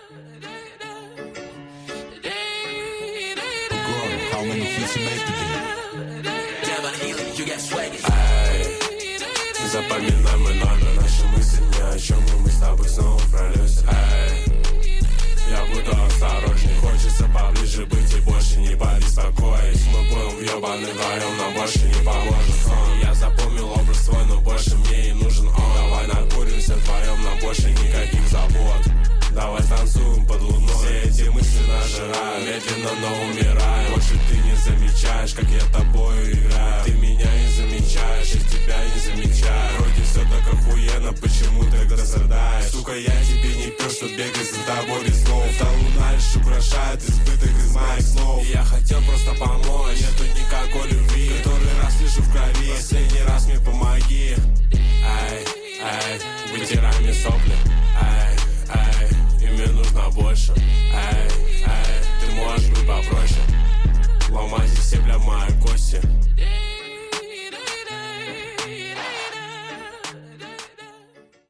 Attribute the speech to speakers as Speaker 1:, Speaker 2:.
Speaker 1: How many hits you made today?
Speaker 2: Эй, запоминай мой номер, наши мысли ни о чем, и мы с тобой снова пролезем. Эй, я буду осторожней, хочется поближе быть и больше не побеспокоить. Мы будем въебаны вдвоем, нам больше не поможет сон. Я запомнил образ свой, но больше мне и нужен он. Давай накуримся вдвоем, нам больше никаких забот. Давай станцуем под луной, все эти мысли нажирают, медленно, но умираем. Больше ты не замечаешь, как я тобою играю. Ты меня не замечаешь, я тебя не замечаю. Вроде все так охуенно, почему тогда страдаешь? Сука, я тебе не пёс, что бегать за тобой без слов. Та луна лишь украшает избыток из моих слов. И я хотел просто помочь, нету никакой любви. Который раз лежу в крови, последний раз мне помоги. Ай, ай, вытирай мне сопли. Ай, ай, и мне нужно больше. Ай, ай, ты можешь быть попроще. Ломайте все, бля, мои кости.